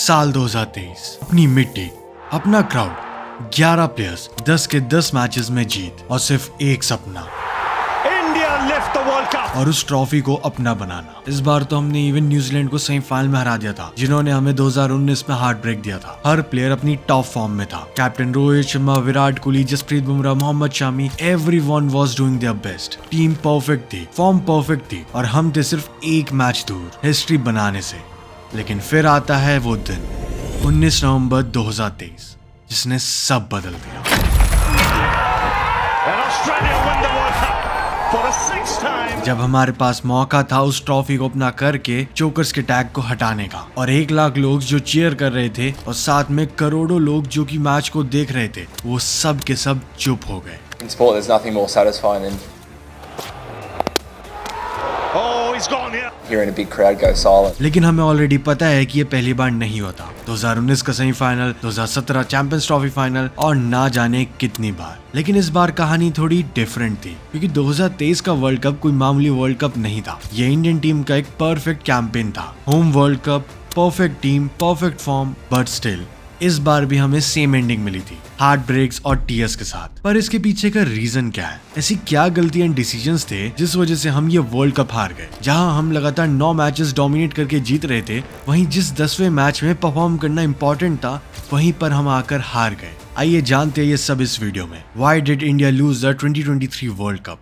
साल 2023, अपनी मिट्टी, अपना क्राउड, 11 प्लेयर्स, 10 के 10 मैचेस में जीत और सिर्फ एक सपना, India lift the world cup, और उस ट्रॉफी को अपना बनाना। इस बार तो हमने इवन न्यूजीलैंड को सेमीफाइनल में हरा दिया था, जिन्होंने हमें 2019 में हार्ट ब्रेक दिया था। हर प्लेयर अपनी टॉप फॉर्म में था। Captain Rohit Sharma, Virat Kohli, Jasprit Bumrah, Mohammed Shami, everyone was doing their best. Team perfect थी, फॉर्म परफेक्ट थी, और हम थे सिर्फ एक मैच दूर हिस्ट्री बनाने से। लेकिन फिर आता है वो दिन, 19 नवंबर 2023, जिसने सब बदल दिया। जब हमारे पास मौका था उस ट्रॉफी को अपना करके चोकर्स के टैग को हटाने का, और 1 लाख लोग जो चीयर कर रहे थे और साथ में करोड़ों लोग जो कि मैच को देख रहे थे, वो सब के सब चुप हो गए। In sport, there's nothing more satisfying than hearing a big crowd go silent. लेकिन हमें ऑलरेडी पता है कि ये पहली बार नहीं होता। 2019 का सेमीफाइनल, 2017 चैंपियंस ट्रॉफी फाइनल, और ना जाने कितनी बार। लेकिन इस बार कहानी थोड़ी डिफरेंट थी, क्योंकि 2023 का वर्ल्ड कप कोई मामूली वर्ल्ड कप नहीं था। ये इंडियन टीम का एक परफेक्ट कैंपेन था। Home world cup, perfect team, perfect form, but still इस बार भी हमें सेम एंडिंग मिली थी, हार्ट ब्रेक्स और टीयर्स के साथ। पर इसके पीछे का रीजन क्या है? ऐसी क्या गलतियां, डिसीजंस थे जिस वजह से हम ये वर्ल्ड कप हार गए? जहां हम लगातार 9 मैचेस डोमिनेट करके जीत रहे थे, वहीं जिस 10वें मैच में परफॉर्म करना इंपॉर्टेंट था, वहीं पर हम आकर हार गए। आइए जानते हैं ये सब इस वीडियो में। Why did India lose the 2023 world cup?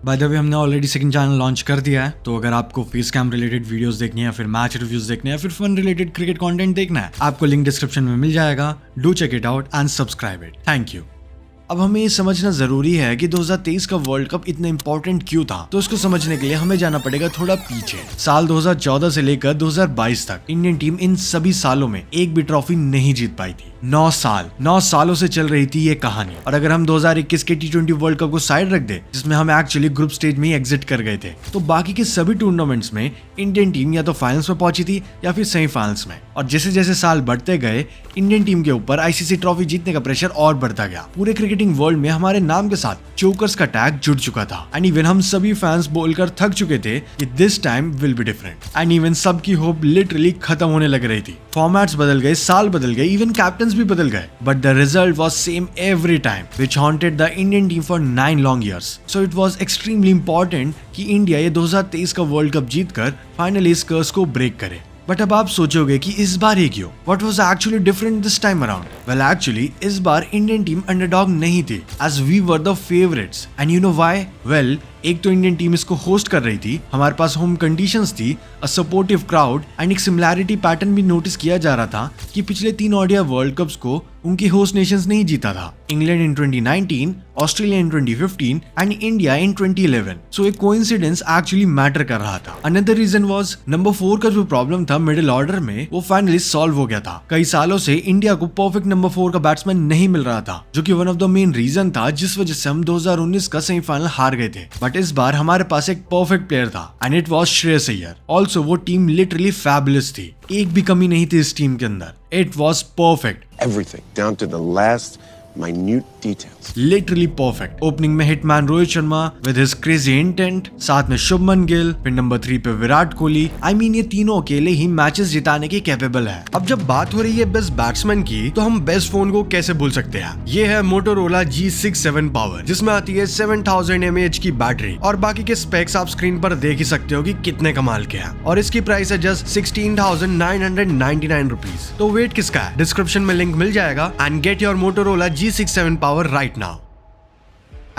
Bye the वे, हमने ऑलरेडी सेकंड चैनल लॉन्च कर दिया है, तो अगर आपको फेस कैम रिलेटेड वीडियोस देखनी है, फिर मैच रिव्यूज देखने हैं, फिर फन रिलेटेड क्रिकेट कंटेंट देखना है, आपको लिंक डिस्क्रिप्शन में मिल जाएगा। Do check it out and subscribe it. Thank you. अब हमें ये समझना जरूरी है कि 2023 का वर्ल्ड कप इतना इंपॉर्टेंट क्यों था। तो इसको समझने के लिए हमें जाना पड़ेगा थोड़ा पीछे। साल 2014 से लेकर 2022 तक इंडियन टीम इन सभी सालों में एक भी ट्रॉफी नहीं जीत पाई थी। 9 सालों से चल रही थी ये कहानी। और अगर हम 2021 के T20 वर्ल्ड कप को साइड रख दे, जिसमें हम एक्चुअली ग्रुप स्टेज में ही एग्जिट कर गए थे, तो बाकी के सभी टूर्नामेंट्स में इंडियन टीम या तो फाइनल्स में पहुंची थी या फिर सेमीफाइनल्स में। और जैसे जैसे साल बढ़ते गए, इंडियन टीम के ऊपर आईसीसी ट्रॉफी जीतने का प्रेशर और बढ़ता गया। पूरे क्रिकेटिंग वर्ल्ड में हमारे नाम के साथ चोकर्स का टैग जुड़ चुका था। एंड इवन हम सभी फैंस बोलकर थक चुके थे कि this time will be different. And even सबकी होप लिटरली खत्म होने लग रही थी। फॉर्मेट्स बदल गए, साल बदल गए, इवन कैप्टन्स भी बदल गए, but the result was same every time, which haunted the Indian team for 9 long years. So it was extremely important कि इंडिया ये 2023 का वर्ल्ड कप जीतकर फाइनली इस कर्स को ब्रेक करे। बट अब आप सोचोगे कि इस बार ये क्यों? What was actually different this time around? Well, actually, इस बार इंडियन टीम अंडरडॉग नहीं थी, as we were the favorites. And you know why? Well, एक तो इंडियन टीम इसको होस्ट कर रही थी, हमारे पास होम कंडीशंस थी, अ सपोर्टिव क्राउड, एंड एक सिमिलैरिटी पैटर्न भी नोटिस किया जा रहा था कि पिछले 3 ओडीआई वर्ल्ड कप्स को उनकी होस्ट नेशंस नहीं जीता था। England in 2019, Australia in 2015 and India in 2011। सो एक कोइंसिडेंस एक्चुअली मैटर कर रहा था। अनदर रीजन वाज नंबर 4 का जो प्रॉब्लम था मिडिल ऑर्डर में, वो फाइनली सॉल्व हो गया था। कई सालों से इंडिया को परफेक्ट नंबर 4 का बैट्समैन नहीं मिल रहा था, जो कि one of the main reason था जिस वजह से हम 2019 का सेमीफाइनल हार गए थे। बट इस बार हमारे पास एक परफेक्ट प्लेयर था, and it was Shreyas Iyer. Also वो टीम लिटरली फैबुलस थी, एक भी कमी नहीं थी इस टीम के अंदर। It was perfect, everything down to the last minute details. Literally perfect. Opening में hitman Rohit Sharma with his crazy intent, साथ में शुभमन गिल, फिर नंबर 3 पे विराट कोहली। आई मीन ये तीनों अकेले ही मैचेस जिताने के कैपेबल है। अब जब बात हो रही है बेस्ट बैट्समैन की, तो हम बेस्ट फोन को कैसे भूल सकते हैं? ये है मोटोरोला G67 पावर, जिसमें आती है 7000 mAh की बैटरी, और बाकी के स्पेक्स आप स्क्रीन पर देख ही सकते हो कि कितने कमाल के हैं। और इसकी प्राइस है जस्ट 16,999 रुपीज। तो वेट किसका है? डिस्क्रिप्शन में लिंक मिल जाएगा, and get your Motorola G67 power right now.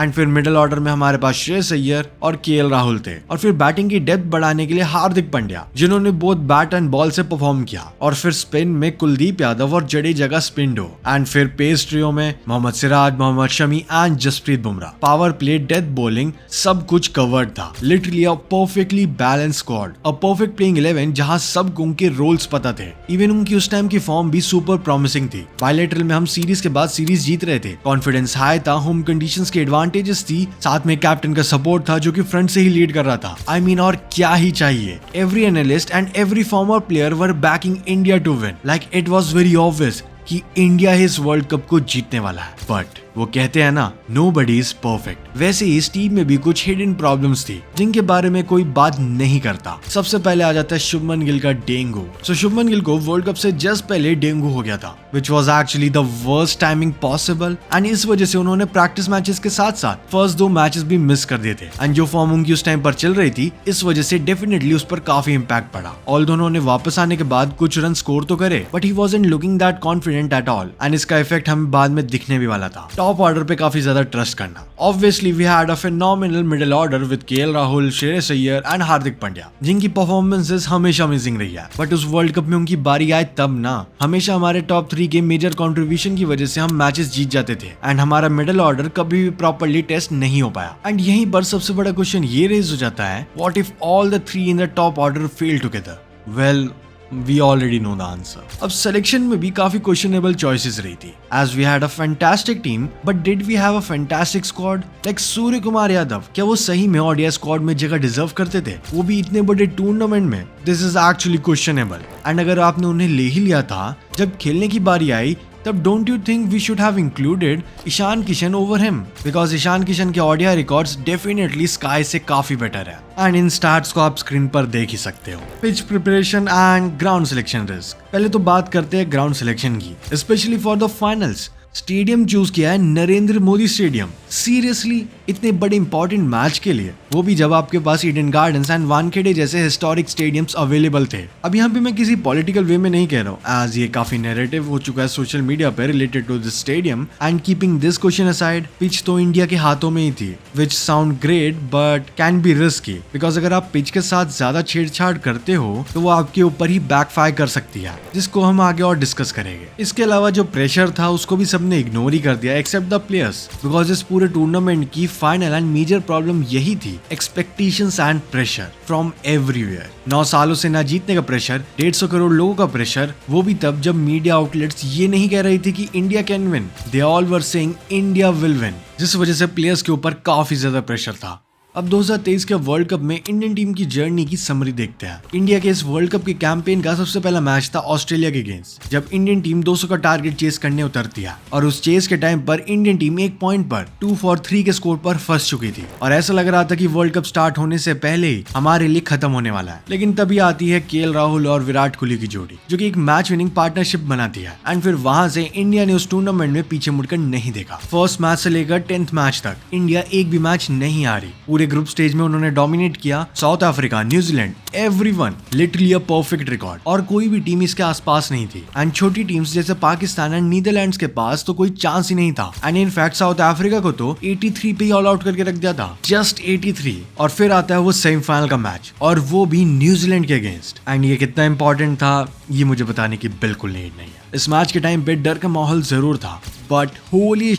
And फिर मिडिल ऑर्डर में हमारे पास श्रेयस अय्यर और केएल राहुल थे। और फिर बैटिंग की डेप्थ बढ़ाने के लिए हार्दिक पांड्या, जिन्होंने बोथ बैट एंड बॉल से परफॉर्म किया। और फिर स्पिन में कुलदीप यादव और जडेजा का स्पिंडो। एंड फिर पेस ट्रियो में Mohammed Siraj, Mohammed Shami and Jasprit Bumrah. Power play, death bowling, सब कुछ कवर्ड था। Literally a perfectly balance squad, a perfect playing 11 जहां सबको उनके रोल्स पता थे। इवन उनकी उस टाइम की फॉर्म भी सुपर प्रॉमिसिंग थी। बायलैटरल में हम सीरीज के बाद सीरीज जीत रहे थे, कॉन्फिडेंस हाई था, होम कंडीशंस के एडवांटेजेस थी, साथ में कैप्टन का सपोर्ट था जो कि फ्रंट से ही लीड कर रहा था। आई मीन और क्या ही चाहिए? Every analyst and every former player were backing India to win, like it was very obvious कि इंडिया इस वर्ल्ड कप को जीतने वाला है। बट वो कहते हैं ना, nobody is perfect। वैसे ही इस टीम में भी कुछ हिडन प्रॉब्लम्स थी जिनके बारे में कोई बात नहीं करता। सबसे पहले आ जाता है शुभमन गिल का डेंगू। शुभमन गिल को वर्ल्ड कप से जस्ट पहले डेंगू हो गया था, which was actually the worst timing possible, and इस वजह से उन्होंने प्रैक्टिस मैचेस के साथ साथ फर्स्ट 2 मैचेस भी मिस कर दिए थे। एंड जो फॉर्म उनकी उस टाइम पर चल रही थी, इस वजह से डेफिनेटली उस पर काफी इंपैक्ट पड़ा। ऑल्दो उन्होंने वापस आने के बाद कुछ रन स्कोर तो करे, but he wasn't looking that confident at all, and इसका इफेक्ट हमें बाद में दिखने भी वाला था। टॉप ऑर्डर पे काफी ज्यादा ट्रस्ट करना। Obviously we had a phenomenal middle order with KL Rahul, Shreyas Iyer and Hardik Pandya, जिनकी परफॉर्मेंसेस हमेशा अमेजिंग रही है। बट उस वर्ल्ड कप में उनकी बारी आए तब ना, हमेशा हमारे टॉप 3 के मेजर कंट्रीब्यूशन की वजह से हम मैचेस जीत जाते थे, एंड हमारा मिडिल ऑर्डर कभी भी प्रॉपर्ली टेस्ट नहीं हो पाया। एंड यहीं पर सबसे बड़ा क्वेश्चन ये रेज हो जाता है, what if all the 3 in the top order fail together? Well, we already know the answer। अब सिलेक्शन में भी काफी क्वेश्चनेबल चॉइसेस रही थी, as we had a fantastic team, but did we have a fantastic squad? Like Surya Kumar Yadav, क्या वो सही में ओडीआई स्क्वाड में जगह डिजर्व करते थे, वो भी इतने बड़े टूर्नामेंट में? This is actually questionable. And अगर आपने उन्हें ले ही लिया था, जब खेलने की बारी आई, तब don't you think we should have included Ishan Kishan over him? Because Ishan Kishan के ओडीआई रिकॉर्ड्स डेफिनेटली स्काई से काफी बेटर है, एंड इन स्टैट्स को आप स्क्रीन पर देख ही सकते हो। Pitch preparation and ground selection risk. पहले तो बात करते हैं ग्राउंड सिलेक्शन की, specially for the finals. Stadium choose किया है नरेंद्र मोदी स्टेडियम। सीरियसली, इतने बड़े इंपॉर्टेंट मैच के लिए, वो भी जब आपके पास ईडन गार्डन्स एंड वानखेड़े जैसे हिस्टोरिक स्टेडियम्स अवेलेबल थे। अब यहाँ पे मैं किसी पॉलिटिकल वे में नहीं कह रहा हूँ, एज ये काफी नैरेटिव हो चुका है सोशल मीडिया पे related to this stadium. And keeping this question aside, pitch तो इंडिया के हाथों में ही थी, which sound great but can be risky, because अगर आप पिच के साथ ज्यादा छेड़छाड़ करते हो तो वो आपके ऊपर ही बैकफायर कर सकती है, जिसको हम आगे और डिस्कस करेंगे। इसके अलावा जो प्रेशर था उसको भी सबने इग्नोर ही कर दिया एक्सेप्ट द प्लेयर्स, बिकॉज इस पूरे टूर्नामेंट की फाइनल एंड मेजर प्रॉब्लम यही थी, expectations and pressure from everywhere. 9 सालों से ना जीतने का प्रेशर, 150 करोड़ लोगों का प्रेशर, वो भी तब जब मीडिया आउटलेट्स ये नहीं कह रही थी कि India can win, they all were saying India will win, जिस वजह से प्लेयर्स के ऊपर काफी ज्यादा प्रेशर था। अब 2023 के वर्ल्ड कप में इंडियन टीम की जर्नी की समरी देखते हैं। इंडिया के इस वर्ल्ड कप के कैंपेन का सबसे पहला मैच था ऑस्ट्रेलिया के अगेंस्ट, जब इंडियन टीम 200 का टारगेट चेस करने उतरती है, और उस चेस के टाइम पर इंडियन टीम 1 पॉइंट पर 2 for 3 के स्कोर पर फंस चुकी थी, और ऐसा लग रहा था कि वर्ल्ड कप स्टार्ट होने से पहले ही हमारे लिए खत्म होने वाला है। लेकिन तभी आती है केएल राहुल और विराट कोहली की जोड़ी, जो कि एक मैच विनिंग पार्टनरशिप बनाती है, एंड फिर वहां से इंडिया ने उस टूर्नामेंट में पीछे मुड़कर नहीं देखा। फर्स्ट मैच से लेकर 10th मैच तक इंडिया एक भी मैच नहीं हारी। पूरे ग्रुप स्टेज में उन्होंने डोमिनेट किया south Africa, New Zealand, everyone, literally a perfect record, और कोई भी टीम इसके आसपास नहीं थी। एंड छोटी टीम्स जैसे पाकिस्तान एंड नीदरलैंड्स के पास तो कोई चांस ही नहीं था, एंड इनफैक्ट साउथ अफ्रीका को तो 83 पे ही ऑल आउट करके रख दिया था, जस्ट 83। और फिर आता है वो सेमीफाइनल का मैच, और वो भी न्यूजीलैंड के अगेंस्ट, एंड ये कितना इंपॉर्टेंट था ये मुझे बताने की बिल्कुल नीड नहीं है। इस मैच के टाइम पे डर का माहौल जरूर था, but Holi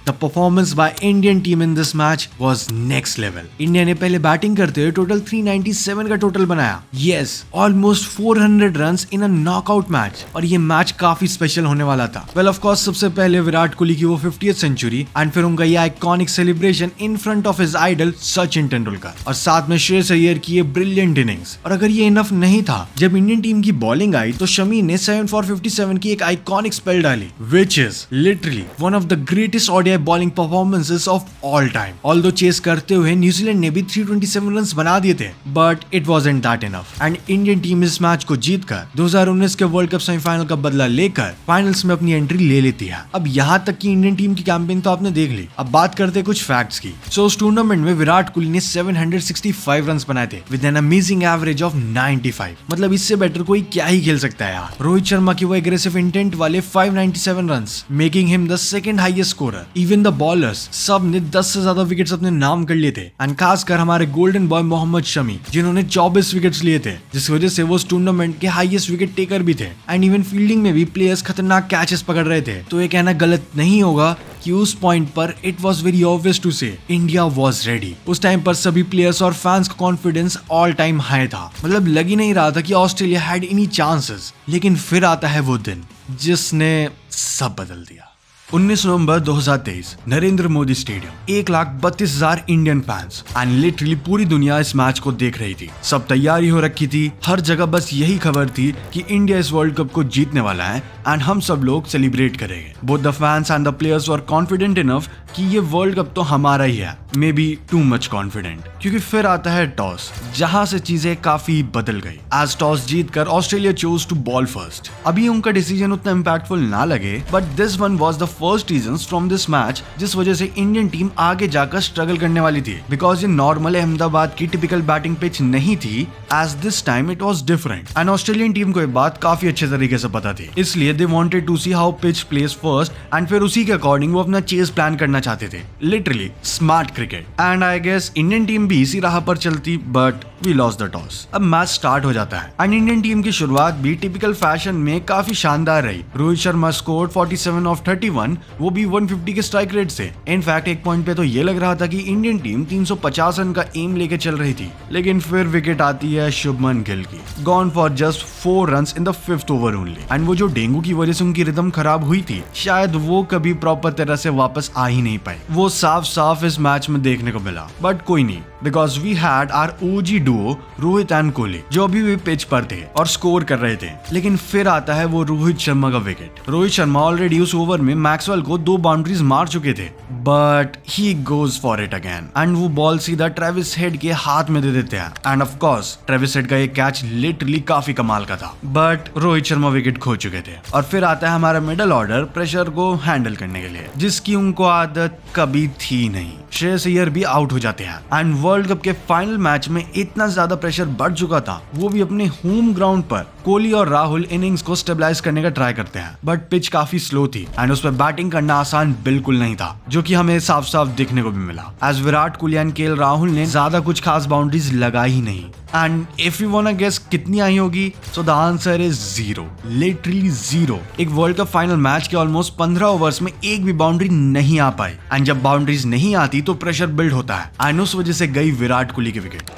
The performance by Indian team in this match was next level. India ने पहले बैटिंग करते हुए टोटल 397 का टोटल बनाया, yes, almost 400 runs in a knockout match, और ये मैच काफी स्पेशल होने वाला था। Well, of course, सबसे पहले विराट कोहली की वो 50th सेंचुरी, एंड फिर उनका ये iconic celebration in front of his idol Sachin Tendulkar, और साथ में श्रेयस अय्यर की ये ब्रिलियंट इनिंग्स। और अगर ये इनफ नहीं था, जब इंडियन टीम की बॉलिंग आई तो शमी ने 7 for 57 की एक आइकॉनिक स्पेल डाली, which is literally one of the greatest ODI bowling performances of all time. Although chase करते हुए न्यूजीलैंड ने भी 327 रन्स बना दिए थे, but it wasn't that enough. And Indian team इस मैच को जीतकर 2019 के वर्ल्ड कप सेमीफाइनल का बदला लेकर फाइनल्स में अपनी एंट्री ले लेती है। अब यहाँ तक की इंडियन टीम की कैंपेन तो आपने देख ली, अब बात करते हैं कुछ फैक्ट्स की। सो उस टूर्नामेंट में विराट कोहली ने 765 रन्स बनाए थे with an amazing average of 95। मतलब इससे बेटर कोई क्या ही खेल सकता है यार। रोहित शर्मा की वो एग्रेसिव इंटेंट वाले 597 runs, making him the second highest scorer. Even the bowlers सब ने 10 से ज्यादा विकेट्स अपने नाम कर लिए थे, एंड खासकर हमारे गोल्डन बॉय मोहम्मद शमी, जिन्होंने 24 विकेट्स लिए थे, जिस वजह से वो उस टूर्नामेंट के हाईएस्ट विकेट टेकर भी थे। एंड इवन फील्डिंग में भी प्लेयर्स खतरनाक कैचेस पकड़ रहे थे। तो ये कहना गलत नहीं होगा कि उस पॉइंट पर it was very obvious to say India was ready. उस टाइम पर सभी प्लेयर्स और फैंस का कॉन्फिडेंस ऑल टाइम हाई था, मतलब लग ही नहीं रहा था कि ऑस्ट्रेलिया हैड एनी चांसेस। लेकिन फिर आता है वो दिन जिसने सब बदल दिया। 19 नवंबर 2023 Narendra Modi stadium, 1,32,000 Indian fans and literally पूरी दुनिया इस मैच को देख रही थी। सब तैयारी हो रखी थी, हर जगह बस यही खबर थी कि इंडिया इस वर्ल्ड कप को जीतने वाला है एंड हम सब लोग सेलिब्रेट करेंगे। Both the fans and the players were confident enough कि ये वर्ल्ड कप तो हमारा ही है, may be too much confident. क्योंकि फिर आता है टॉस, जहां से चीजें काफी बदल गई। एज टॉस जीतकर Australia choose to bowl first. अभी उनका डिसीजन उतना इम्पैक्टफुल ना लगे, but this one was the first reason from this match जिस वजह से इंडियन टीम आगे जाकर स्ट्रगल करने वाली थी, बिकॉज ये नॉर्मल अहमदाबाद की टिपिकल बैटिंग पिच नहीं थी। As this time it was different and Australian team को ये बात काफी अच्छे तरीके से पता थी, इसलिए they wanted to see how pitch plays first and फिर उसी के अकॉर्डिंग वो अपना चेस प्लान करना चाहते थे। Literally smart cricket and I guess Indian team भी इसी राह पर चलती, but we lost the toss. अब मैच स्टार्ट हो जाता है एंड इंडियन टीम की शुरुआत भी टिपिकल फैशन में काफी शानदार रही। रोहित शर्मा स्कोर्ड 47 ऑफ 31, वो भी 150 के स्ट्राइक रेट से। इनफैक्ट एक पॉइंट पे तो ये लग रहा था कि इंडियन टीम 350 रन का एम लेके चल रही थी, लेकिन फिर विकेट आती है शुभमन गिल की, gone for just 4 runs in the 5th over only. And वो जो डेंगू की वजह से उनकी रिदम खराब हुई थी, शायद वो कभी प्रॉपर तरह से वापस आ ही नहीं पाई। वो साफ साफ इस मैच में देखने को मिला, बट कोई नहीं, because we had our OG duo Rohit and Kohli जो अभी भी पिच पर थे और स्कोर कर रहे थे। लेकिन फिर आता है वो रोहित शर्मा का विकेट। रोहित शर्मा ऑलरेडी उस ओवर में मैक्सवेल को 2 बाउंड्रीज मार चुके थे, but he goes for it again and वो बॉल सीधा ट्रेविस हेड के हाथ में दे देते हैं। End of course Travis head का ये कैच लिटरली काफी कमाल का था, बट रोहित शर्मा विकेट खो चुके थे। और फिर आता है हमारा मिडिल ऑर्डर प्रेशर को हैंडल करने के लिए, जिसकी उनको आदत कभी थी नहीं। श्रेयस अय्यर भी आउट हो जाते हैं एंड वर्ल्ड कप के फाइनल मैच में इतना ज्यादा प्रेशर बढ़ चुका था, वो भी अपने होम ग्राउंड पर। कोहली और राहुल इनिंग्स को स्टेबलाइज करने का ट्राई करते हैं, बट पिच काफी स्लो थी एंड उस पर बैटिंग करना आसान बिल्कुल नहीं था, जो कि हमें साफ साफ दिखने को भी मिला। As Virat Kohli and KL Rahul ने ज्यादा कुछ खास बाउंड्रीज लगाई ही नहीं। And if you wanna guess कितनी आई होगी, so the answer is 0, literally 0। एक वर्ल्ड कप फाइनल मैच के ऑलमोस्ट 15 ओवर्स में एक भी बाउंड्री नहीं आ पाई एंड जब बाउंड्रीज नहीं आती तो प्रेशर बिल्ड होता है एंड उस वजह से गई विराट कोहली की विकेट,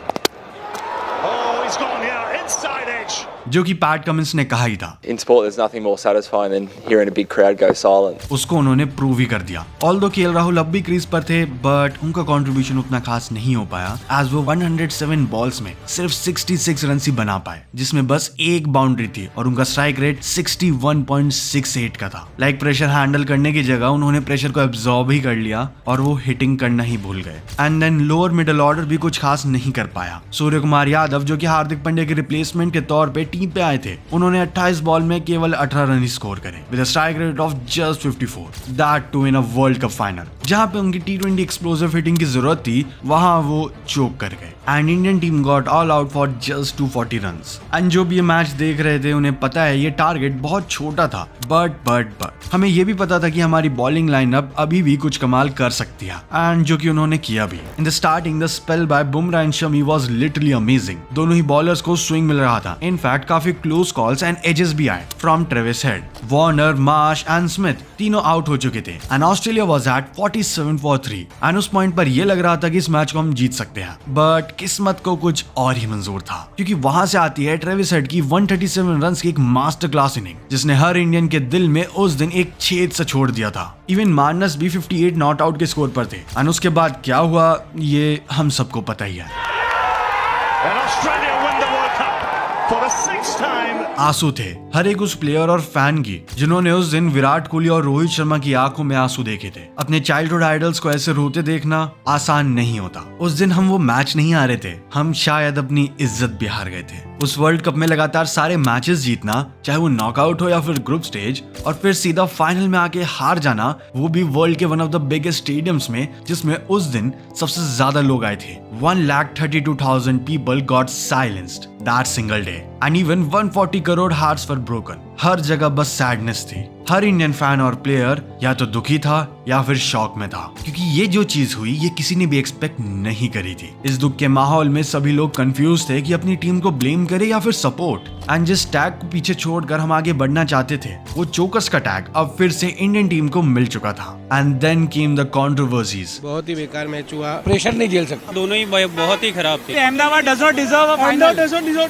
जो कि पैट कमिंस ने कहा ही था। In sport, there's nothing more satisfying than hearing a big crowd go silent. उसको उन्होंने प्रूव ही कर दिया। ऑल्दो केएल राहुल अब भी क्रीज पर थे, बट उनका कंट्रीब्यूशन उतना खास नहीं हो पाया, एज वो 107 बॉल्स में सिर्फ 66 रन ही बना पाए, जिसमें बस एक बाउंड्री थी और उनका स्ट्राइक रेट 61.68 का था। लाइक प्रेशर हैंडल करने की जगह उन्होंने प्रेशर को एब्जॉर्ब ही कर लिया और वो हिटिंग करना ही भूल गए। And then lower middle order भी कुछ खास नहीं कर पाया। सूर्य कुमार यादव, जो कि हार्दिक पांड्या के रिप्लेसमेंट के तौर पे टीम पे आए थे, उन्होंने 28 बॉल में केवल 18 रन ही स्कोर करे with a strike rate of just 54, that too in a world cup final. जहां पे उनकी T20 एक्सप्लोसिव हिटिंग की जरूरत थी, वहां वो चोक कर गए and Indian team got all out for just 240 runs. And जो भी ये मैच देख रहे थे उन्हें पता है ये टारगेट बहुत छोटा था, बट हमें ये भी पता था कि हमारी बॉलिंग लाइनअप अभी भी कुछ कमाल कर सकती है, एंड जो कि उन्होंने किया भी। In the starting the spell bye Bumrah and Shami was literally amazing. दोनों ही बॉलर्स को स्विंग मिल रहा था। इनफैक्ट काफी क्लोज कॉल्स एंड एजेस भी आए from Travis head, Warner, Marsh and Smith, तीनों आउट हो चुके थे and Australia was at 47 for 3 and उस पॉइंट पर यह लग रहा था कि इस मैच को हम जीत सकते हैं, बट किस्मत को कुछ और ही मंजूर था, क्योंकि वहां से आती है ट्रेविस हेड की 137 रन्स की एक मास्टर क्लास इनिंग, जिसने हर इंडियन के दिल में उस दिन एक छेद से छोड़ दिया था। इवन मार्नस भी 58 नॉट आउट के स्कोर पर थे एंड उसके बाद क्या हुआ ये हम सबको पता ही है। आंसू थे हर एक उस प्लेयर और फैन की जिन्होंने उस दिन विराट कोहली और रोहित शर्मा की आंखों में आंसू देखे थे। अपने चाइल्डहुड आइडल्स को ऐसे रोते देखना आसान नहीं होता। उस दिन हम वो मैच नहीं हारे थे, हम शायद अपनी इज्जत भी हार गए थे। उस वर्ल्ड कप में लगातार सारे मैचेस जीतना, चाहे वो नॉकआउट हो या फिर ग्रुप स्टेज, और फिर सीधा फाइनल में आके हार जाना, वो भी वर्ल्ड के one of the biggest stadiums में, जिसमें उस दिन सबसे ज्यादा लोग आए थे। 1,32,000 people got silenced that single day and even 140 crore hearts were broken. हर जगह बस सैडनेस थी। हर इंडियन फैन और प्लेयर या तो दुखी था या फिर शॉक में था, क्योंकि ये जो चीज हुई ये किसी ने भी एक्सपेक्ट नहीं करी थी। इस दुख के माहौल में सभी लोग कंफ्यूज थे कि अपनी टीम को ब्लेम करे या फिर सपोर्ट। एंड जिस टैग को पीछे छोड़कर हम आगे बढ़ना चाहते थे, वो चोकर्स का टैग अब फिर से इंडियन टीम को मिल चुका था। And then came the controversies. बहुत ही बेकार मैच हुआ, प्रेशर नहीं झेल सकता, दोनों ही बहुत ही खराब थे। Ahmedabad does not deserve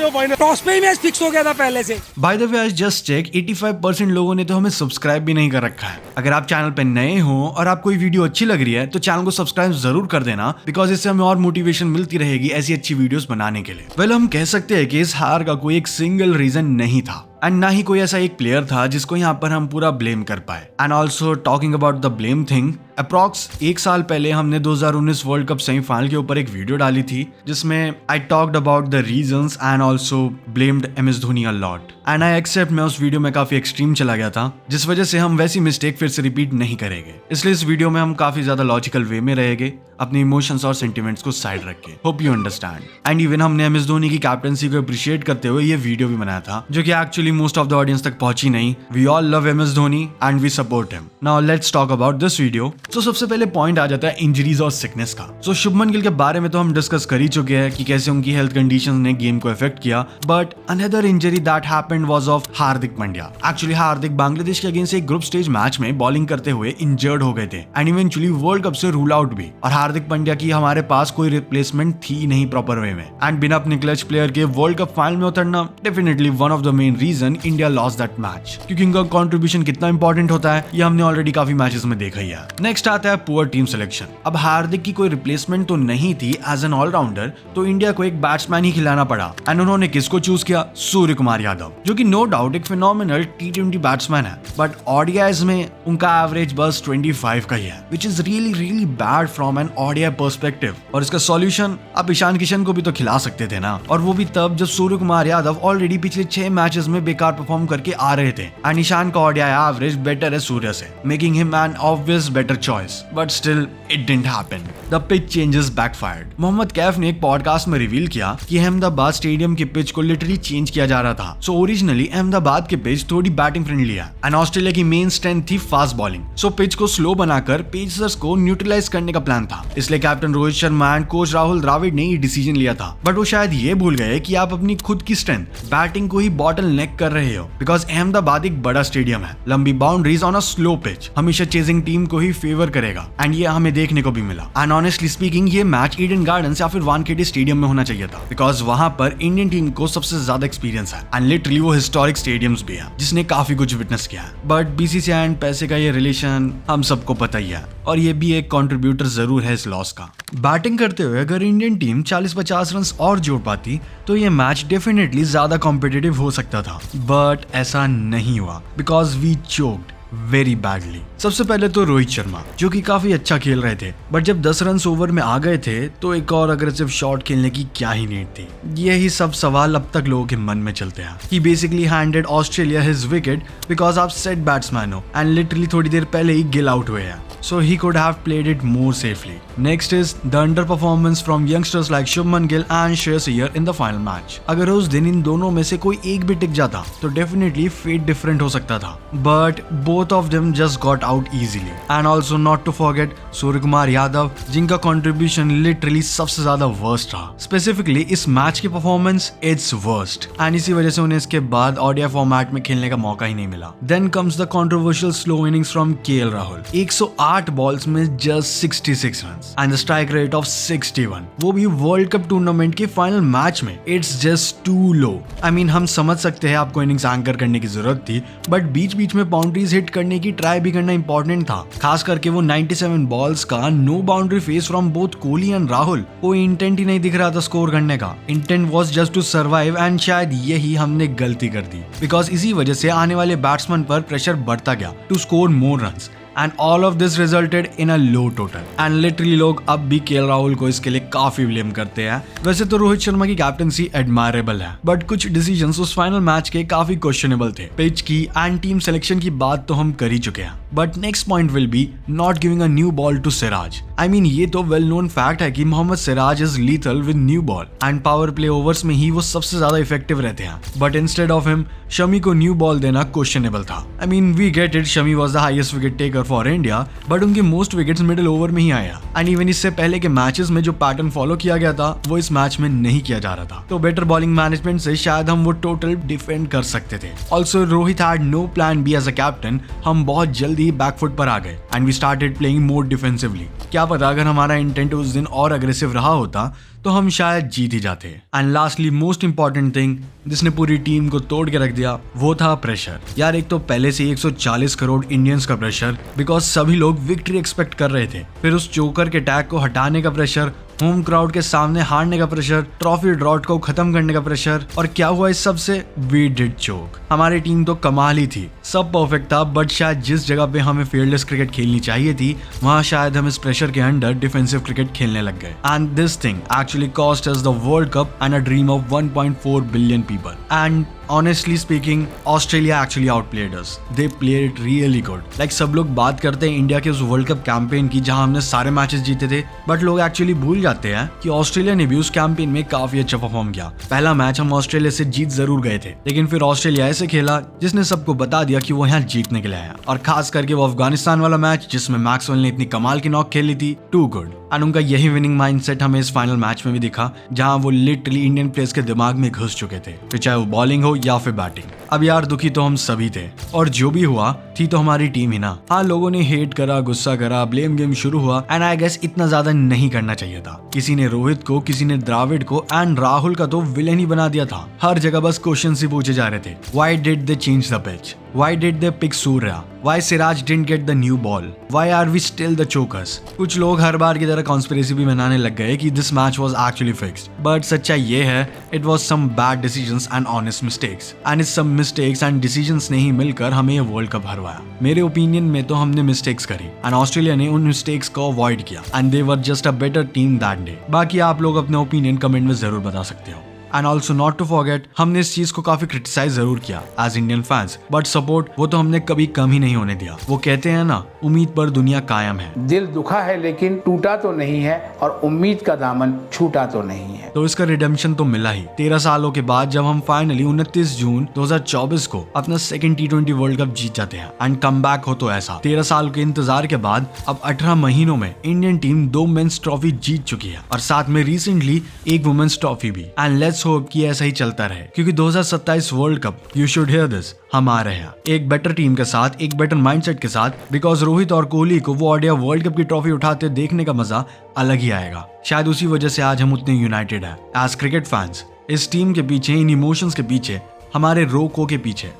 a final. Toss पे ही मैच फिक्स हो गया था पहले से। By the way I just check 85% लोगों ने तो हमें सब्सक्राइब भी नहीं कर रखा है। अगर आप चैनल पे नए हो और आपको ये वीडियो अच्छी लग रही है तो चैनल को सब्सक्राइब जरूर कर देना, बिकॉज इससे हमें और मोटिवेशन मिलती रहेगी ऐसी अच्छी वीडियोस बनाने के लिए। वेल, हम कह सकते हैं कि इस हार का कोई एक सिंगल रीजन नहीं था एंड ना ही कोई ऐसा एक प्लेयर था जिसको यहाँ पर हम पूरा ब्लेम कर पाए। And also talking about the blame thing, approx 1 साल पहले हमने 2019 वर्ल्ड कप सेमीफाइनल के ऊपर एक वीडियो डाली थी जिसमें I talked about the reasons and also blamed MS Dhoni a lot. And I accept मैं उस वीडियो में काफी एक्सट्रीम चला गया था, जिस वजह से हम वैसी मिस्टेक फिर से रिपीट नहीं करेंगे। इसलिए इस वीडियो में हम काफी ज्यादा लॉजिकल वे में रहेंगे, अपने इमोशंस और सेंटिमेंट्स को साइड रख के। Hope you understand. And even हमने MS धोनी की कैप्टनसी को अप्रिशिएट करते हुए ये वीडियो भी बनाया था, जो कि actually most of the audience तक पहुंची नहीं। We all love MS Dhoni and we support him. Now let's talk about this video. तो सबसे पहले पॉइंट आ जाता है इंजरीज और सिकनेस का। सो शुभमन गिल के बारे में तो हम डिस्कस कर ही चुके हैं कि कैसे उनकी हेल्थ कंडीशंस ने गेम को इफेक्ट किया, but another injury that happened was of Hardik Pandya. Actually Hardik Bangladesh के अगेंस्ट एक ग्रुप स्टेज मैच में बॉलिंग करते हुए इंजर्ड हो गए थे एंड इवेंचुअली वर्ल्ड कप से रूल आउट भी। और हार्दिक पांड्या की हमारे पास कोई रिप्लेसमेंट थी नहीं प्रॉपर वे में, एंड बिना अपने क्लच प्लेयर के वर्ल्ड कप फाइनल में उतरना definitely one of the main reason India lost that match, क्योंकि उनका कंट्रीब्यूशन कितना इंपॉर्टेंट होता है ये हमने ऑलरेडी काफी मैचेस में देखा ही है। नेक्स्ट आता है पुअर टीम सिलेक्शन। अब हार्दिक की कोई रिप्लेसमेंट तो नहीं थी एज एन ऑलराउंडर, तो इंडिया को एक बैट्समैन ही खिलाना पड़ा एंड उन्होंने किसको चूज किया? सूर्य कुमार यादव, जो कि नो डाउट एक फिनोमिनल T20 बैट्समैन है, बट ODIs में उनका एवरेज बस 25 का ही है, which is really bad from an ODI perspective. और इसका सॉल्यूशन आप ईशान किशन को भी तो खिला सकते थे ना, और वो भी तब जब सूर्य कुमार यादव ऑलरेडी पिछले 6 मैचेस में बेकार परफॉर्म करके आ रहे थे एंड ईशान का ODI एवरेज बेटर है सूर्य से, making him an obvious better choice. But still it didn't happen. The pitch changes backfired. Mohammed Kaif ने एक पॉडकास्ट में रिवील किया कि अहमदाबाद स्टेडियम की पिच को लिटरली चेंज किया जा रहा था। सो ओरिजिनली अहमदाबाद की पिच थोड़ी बैटिंग फ्रेंडली है एंड ऑस्ट्रेलिया की मेन स्ट्रेंथ थी फास्ट बॉलिंग। सो पिच को स्लो बनाकर पेसर्स को न्यूट्रलाइज करने का प्लान था। इसलिए captain Rohit Sharma and coach Rahul Dravid ने ये डिसीजन लिया था, बट वो शायद ये भूल गए कि आप अपनी खुद की स्ट्रेंथ बैटिंग को ही बॉटल नेक कर रहे हो, बिकॉज अहमदाबाद एक बड़ा स्टेडियम है। लंबी boundaries on a slow pitch हमेशा चेजिंग टीम को ही फेवर करेगा एंड ये हमें देखने को भी मिला। एंड ऑनेस्टली स्पीकिंग ये मैच ईडन गार्डन्स या फिर वानखेड़े स्टेडियम में होना चाहिए था, बिकॉज वहां पर इंडियन टीम को सबसे ज्यादा एक्सपीरियंस है एंड लिटरली वो हिस्टोरिक स्टेडियम्स भी है जिसने काफी कुछ विटनेस किया है। बट BCCI एंड पैसे का ये रिलेशन हम सबको पता ही है, और ये भी एक कंट्रीब्यूटर जरूर है इस लॉस का। बैटिंग करते हुए अगर इंडियन टीम 40-50 रन और जोड़ पाती तो ये मैच डेफिनेटली ज्यादा कॉम्पिटिटिव हो सकता था, बट ऐसा नहीं हुआ because we choked very badly. सबसे पहले तो रोहित शर्मा, जो कि काफी अच्छा खेल रहे थे, बट जब 10 रन ओवर में आ गए थे तो एक और अग्रेसिव शॉट खेलने की क्या ही नीड थी। यही सब सवाल अब तक लोगों के मन में चलते हैं। He basically handed Australia his wicket because आप सेट बैट्समैन हो एंड लिटरली थोड़ी देर पहले ही गिल आउट हुए हैं, so he could have played it more safely. Next is the underperformance from youngsters like Shubman Gill and Shreyas Iyer in the final match. अगर उस दिन इन दोनों में से कोई एक भी टिक जाता तो डेफिनेटली फेट डिफरेंट हो सकता था, but both of them just got out easily. And also not to forget Surya Kumar Yadav, जिनका कंट्रीब्यूशन लिटरली सबसे ज्यादा वर्स्ट रहा। स्पेसिफिकली इस मैच की परफॉर्मेंस इट्स वर्स्ट एंड इसी वजह से उन्हें इसके बाद ODI फॉर्मेट में खेलने का मौका ही नहीं मिला। Then comes the controversial slow innings from KL Rahul. 108 balls में just 66 run and strike rate of 61, वो भी वर्ल्ड कप टूर्नामेंट के फाइनल मैच में। It's just too low. I mean हम समझ सकते हैं आपको इनिंग्स एंकर करने की जरूरत थी, बट बीच बीच में बाउंड्रीज हिट करने की ट्राई भी करना इंपॉर्टेंट था, खास करके वो 97 बॉल्स का no boundary face from both Kohli and Rahul. कोई इंटेंट ही नहीं दिख रहा था स्कोर करने का, intent was just to survive and शायद यही हमने गलती कर दी, बिकॉज इसी वजह से आने वाले बैट्समैन पर प्रेशर बढ़ता गया to score more runs and all of this resulted in a low total. And literally लोग अब भी KL राहुल को इसके लिए काफी ब्लेम करते हैं। वैसे तो रोहित शर्मा की कैप्टनसी एडमायरेबल है, बट कुछ डिसीजंस उस फाइनल मैच के काफी क्वेश्चनेबल थे। पिच की एंड टीम सिलेक्शन की बात तो हम कर ही चुके हैं, but next point will be not giving a new ball to Siraj. I mean ये तो वेल नोन फैक्ट है कि Mohammed Siraj is lethal with new ball and power play overs में ही वो सबसे ज्यादा इफेक्टिव रहते हैं, but instead of him Shami को न्यू बॉल देना क्वेश्चनेबल था। I mean we get it, Shami was the highest wicket taker for India, but उनके मोस्ट विकेट्स मिडिल ओवर में ही आया एंड इवन इससे पहले के मैचेस में जो पैटर्न फॉलो किया गया था वो इस मैच में नहीं किया जा रहा था। तो बेटर बॉलिंग मैनेजमेंट से शायद हम वो टोटल डिफेंड कर सकते थे। Also Rohit had no plan B as a captain. हम बहुत जल्दी बैकफुट पर आ गए and we started playing more defensively. क्या पता अगर हमारा इंटेंट उस दिन और अग्रेसिव रहा होता तो हम शायद जीत ही जाते। And lastly most important thing जिसने पूरी टीम को तोड़ के रख दिया वो था प्रेशर। यार एक तो पहले से 140 करोड़ इंडियंस का प्रेशर, बिकॉज सभी लोग विक्ट्री एक्सपेक्ट कर रहे थे। फिर उस चोकर के टैग को हटाने का प्रेशर, होम क्राउड के सामने हारने का प्रेशर, ट्रॉफी ड्रॉट को खत्म करने का प्रेशर, और क्या हुआ इस सब से? वी डिड चोक। हमारी टीम तो कमाल ही थी, सब परफेक्ट था, बट शायद जिस जगह पे हमें फील्डलेस क्रिकेट खेलनी चाहिए थी वहां शायद हम इस प्रेशर के अंडर डिफेंसिव क्रिकेट खेलने लग गए। And this thing actually cost us the world cup and a dream of 1.4 billion people. And honestly speaking, Australia actually outplayed us. They played it really good. Like सब लोग बात करते हैं India के उस वर्ल्ड कप कैंपेन की जहां हमने सारे मैचेस जीते थे, बट लोग एक्चुअली भूल जाते हैं कि ऑस्ट्रेलिया ने भी उस कैंपेन में काफी अच्छा परफॉर्म किया। पहला मैच हम ऑस्ट्रेलिया से जीत जरूर गए थे, लेकिन फिर ऑस्ट्रेलिया ऐसे खेला जिसने सबको बता दिया कि वो यहाँ जीतने के लिए आया। और खास करके वो अफगानिस्तान वाला मैच जिसमें मैक्सवेल ने इतनी कमाल की नॉक खेली थी, टू गुड। एंड उनका यही विनिंग माइंडसेट हमें इस फाइनल मैच में भी दिखा, जहां वो लिटरली इंडियन प्लेयर्स के दिमाग में घुस चुके थे, फिर चाहे वो बॉलिंग हो या फिर बैटिंग। अब यार दुखी तो हम सभी थे, और जो भी हुआ थी तो हमारी टीम ही ना। हाँ, लोगों ने हेट करा, गुस्सा करा, ब्लेम गेम शुरू हुआ, एंड आई गेस इतना ज्यादा नहीं करना चाहिए था। किसी ने रोहित को, किसी ने द्राविड को, एंड राहुल का तो विलेन ही बना दिया था। हर जगह बस क्वेश्चन ही पूछे जा रहे थे। Why did they change the pitch? Why did they pick Surya? Why Siraj didn't get the new ball? Why are we still the chokers? कुछ लोग हर बार की तरह कॉन्स्पिरेसी भी बनाने लग गए कि this match was actually fixed. But सच्चाई ये है, it was some bad decisions and honest mistakes. And it's some mistakes and decisions ने ही मिलकर हमें ये वर्ल्ड कप हरवाया। मेरे ओपिनियन में तो हमने मिस्टेक्स करी, and ऑस्ट्रेलिया ने उन मिस्टेक्स को अवॉइड किया, and they were just a better team that day. बाकी आप लोग अपने ओपिनियन कमेंट में जरूर बता सकते हो। And also not to forget, हमने इस चीज को काफी क्रिटिसाइज जरूर किया as Indian fans, but support वो तो हमने कभी कम ही नहीं होने दिया। वो कहते हैं ना, उम्मीद पर दुनिया कायम है। दिल दुखा है लेकिन टूटा तो नहीं है, और उम्मीद का दामन छूटा तो नहीं है। तो इसका रिडेम्पशन तो मिला ही 13 सालों के बाद, जब हम फाइनली 29 जून 2024 को अपना सेकंड T20 वर्ल्ड कप जीत जाते हैं। एंड कम बैक हो तो ऐसा 13 साल के इंतजार के बाद अब 18 महीनों में इंडियन टीम 2 मेंस ट्रॉफी जीत चुकी है, और साथ में रिसेंटली एक वुमेन्स ट्रॉफी भी। एंड लेट्स होप कि ऐसा ही चलता रहे, क्योंकि 2027 world cup, you should hear this, हम आ रहे हैं एक बेटर टीम के साथ, एक बेटर माइंडसेट के साथ, बिकॉज रोहित और कोहली को वो ओडीआई वर्ल्ड कप की ट्रॉफी उठाते देखने का मजा अलग ही आएगा। शायद उसी वजह से आज हम उतने यूनाइटेड हैं एज क्रिकेट फैंस, इस टीम के पीछे, इन इमोशंस के पीछे, हमारे रोको के पीछे।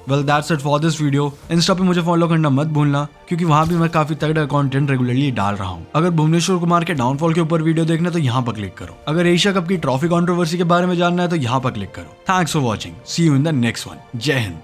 Well that's it for this video. Insta पे मुझे फॉलो करना मत भूलना, क्योंकि वहां भी मैं काफी तगड़ा कंटेंट रेगुलरली डाल रहा हूं। अगर भुवनेश्वर कुमार के डाउनफॉल के ऊपर वीडियो देखना है तो यहाँ पर क्लिक करो। अगर एशिया कप की ट्रॉफी कंट्रोवर्सी के बारे में जानना है तो यहाँ पर क्लिक करो। Thanks for watching, see you in the next one. जय हिंद।